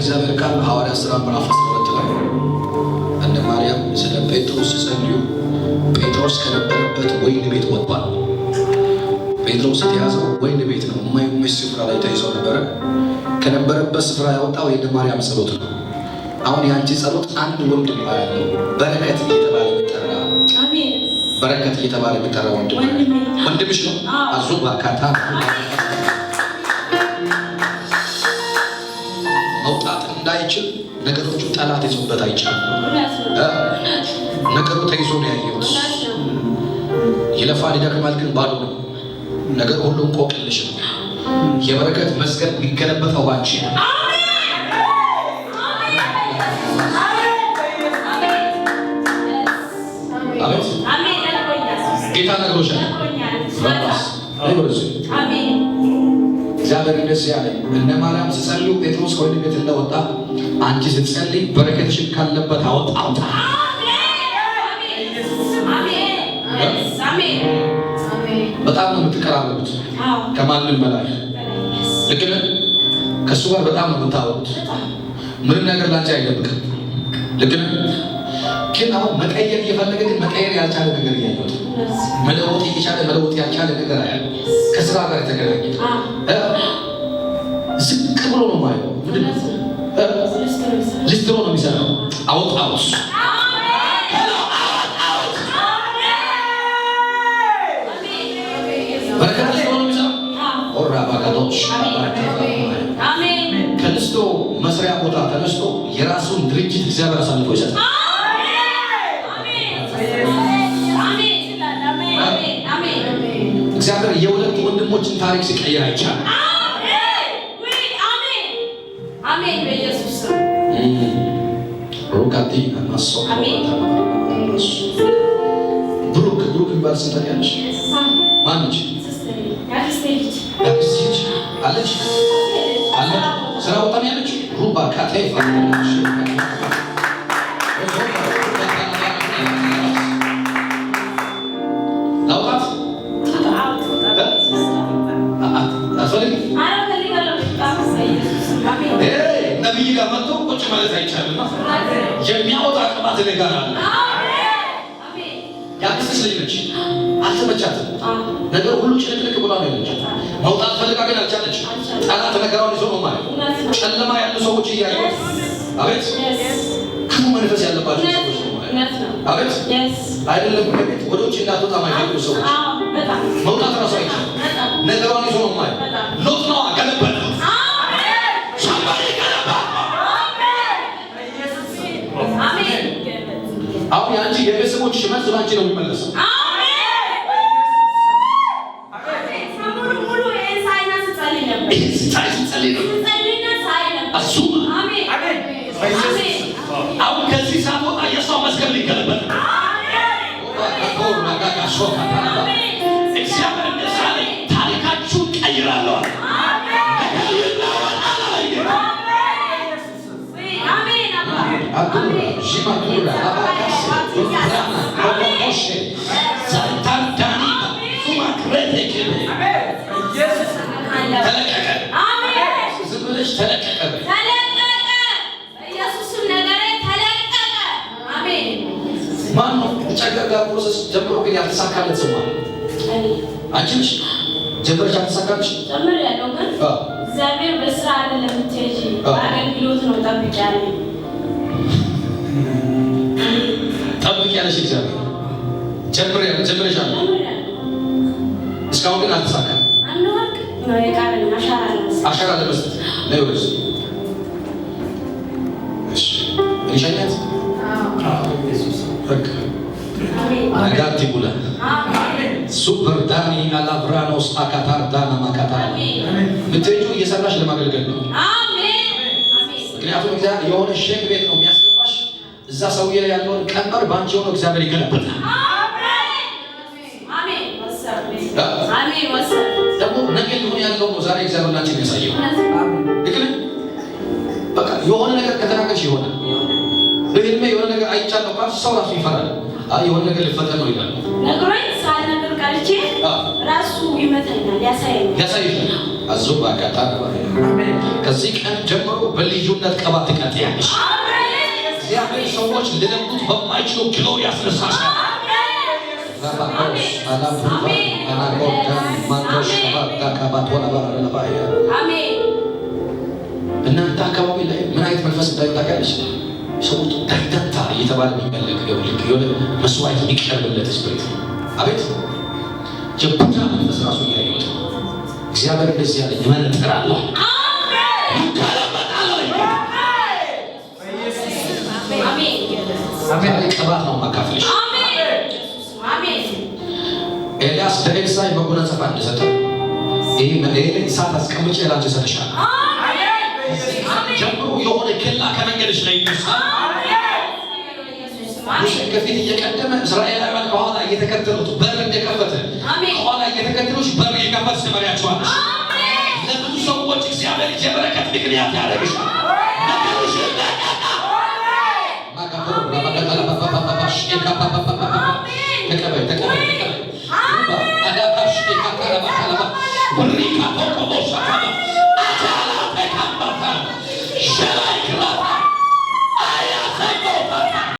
እግዚአብሔር ቃል ሐዋርያት ሥራ ምዕራፍ 12 ላይ እነ ማርያም ስለ ጴጥሮስ ሲጸልዩ ጴጥሮስ ከነበረበት ወይን ቤት ወጥቷል። ጴጥሮስ የተያዘው ወይን ቤት ነው። የማይመች ስፍራ ላይ ተይዞ ነበረ። ከነበረበት ስፍራ ያወጣው የእነ ማርያም ጸሎት ነው። አሁን ያንቺ ጸሎት አንድ ወንድም ያለው በረከት እየተባለ የሚጠራ አሜን፣ በረከት እየተባለ የሚጠራ ወንድምሽ ነው። አዙባ ካታ መውጣት እንዳይችል ነገሮቹ ጠላት ይዞበት አይቻልም። ነገሩ ተይዞ ነው ያየሁት። ይለፋል ይደክማል፣ ግን ባዶ ነው። ነገር ሁሉ እንቆቅልሽ ነው። የበረከት መዝገብ የሚገለበጠው ባንቺ ነው። ጌታ ነግሮሻል። እግዚአብሔር እንደዚህ ያለ እነ ማርያም ሲጸልዩ ጴጥሮስ ከወይን ቤት እንደወጣ አንቺ ስትጸልይ በረከትሽን ካለበት አወጣው። በጣም ነው የምትቀራረቡት ከማንም በላይ ልክ ነህ። ከእሱ ጋር በጣም ነው የምታወሩት። ምንም ነገር ላንቺ አይደብቅም። ልክ ነህ። ግን አሁን መቀየር እየፈለገ ግን መቀየር ያልቻለ ነገር እያየሁት፣ መለወጥ እየቻለ መለወጥ ያልቻለ ነገር አያለሁ። ከስራ ጋር የተገናኘ ዝቅ ብሎ ነው ማየው። ሊስትሮ ነው የሚሰራው። አውጣውስ በረከት ሊስትሮ ነው የሚሰራው። ኦራ ባጋዶች ከሊስትሮ መስሪያ ቦታ ተነስቶ የራሱን ድርጅት እግዚአብሔር አሳልፎ ይሰጣል። እግዚአብሔር የሁለቱ ወንድሞችን ታሪክ ሲቀይር አይቻልም። አሜን በኢየሱስ ስም ሩካቲ አናሶ ብሩክ ይባል ስንት ያለሽ ማንች ያክስቲች አለች አለ ስራ ወጣም ያለች ሩባ ካታይ ፋንሽ ላውጣት ነቢይ ጋር መጥቶ ቁጭ ማለት አይቻልም። የሚያወጣ ቅባት ነገር አለ። ያክስትሽ ልጅ ነች፣ አልተመቻትም። ነገር ሁሉ ጭንቅልቅ ብላ ነው ያለች። መውጣት ፈልጋ ግን አልቻለች። ጠላት ነገሯን ይዞ ነው ማለት። ጨለማ ያሉ ሰዎች እያዩ አቤት፣ ክፉ መንፈስ ያለባቸው ሰዎች ነው ማለት አቤት። አይደለም ከቤት ወደ ውጭ እንዳትወጣ ማይፈልጉ ሰዎች መውጣት ራሱ አይቻልም። ነገሯን ይዞ ነው ማለት ሎጥ ነው አገለበለ አሁን ያንቺ የቤተሰቦች ሽመት ባንቺ ነው የሚመለሰው። አሁን ከዚህ ሳትወጣ የእሷ መዝገብ ሊገለበጥ እግዚአብሔር እንደሳለ ታሪካችሁን ቀይራለሁ። ማነው ጨገጋ ፕሮሰስ ጀምሮ ግን ያልተሳካለት ሰው ማለት አንቺ ነሽ? ጀምረሽ ያልተሳካልሽ ጀምር ያለው ግን እግዚአብሔር በስራ አይደለም እንጂ በአገልግሎት ነው። ጠብቂያለሽ። እግዚአብሔር ጀምረሻል። እስካሁን ግን አልተሳካም። አሻራ ለመስጠት ነው ወይስ እሺ እንሸኛት? በቃ አጋቲ ቡላ ሱፐር ዳኒ አላብራኖስ አካታር ዳና ማካታ ምትጁ እየሰራሽ ለማገልገል ነው። አሜን። ምክንያቱም እግዚአብሔር የሆነ ሼክ ቤት ነው የሚያስገባሽ። እዛ ሰውዬ ላይ ያለውን ቀንበር ባንቺ ሆኖ እግዚአብሔር ይገለበጣል። አሜን። ደግሞ ነገ ሊሆን ያለው ነው ዛሬ እግዚአብሔር ላንቺ የሚያሳየው። ልክ በቃ የሆነ ነገር ከተናገርሽ ይሆናል። በህልሜ የሆነ ነገር አይቻለሁ ካልሽ ሰው ራሱ ይፈራል። የሆነ ነገር ሊፈጠር ነው ይላል። ነገሮች ሳልነግር ቀርቼ ራሱ ይመታኛል ያሳየኛል አዙባ ጋታ ከዚህ ቀን ጀምሮ በልዩነት ቅባት ትቀጥያለሽ እግዚአብሔር ሰዎች ሊለምዱት በማይችሉ ግሎሪ ያስነሳሻል እናንተ አካባቢ ላይ ምን አይነት መንፈስ እንዳይታወቃለች ሰዎች ዳይዳታ እየተባለ የሚመለክ የሆነ መስዋዕት የሚቀርብለት ስፕሪት አቤት ጀብታ መንፈስ ራሱ እያየሁት እግዚአብሔር እንደዚህ ያለ ይመነጥራለሁ አሜን ቅባት ነው ማካፈልሽ ኤልያስ ለኤልሳ መጎናጸፊያ እንደሰጠው ይሄ እሳት አስቀምጬ ላንቺ ሰጥሻለሁ ጀምሮ የሆነ ኬላ ከመንገድሽ ላይ ይነሳል ሙሴ ከፊት እየቀደመ እስራኤላውያን ከኋላ እየተከተሉት በር እንደከፈተ ከኋላ እየተከተሉሽ በር እየከፈተ ትመሪያቸዋለሽ ለብዙ ሰዎች እግዚአብሔር የበረከት ምክንያት ያደርግሻል ነገሮች ተቀበይ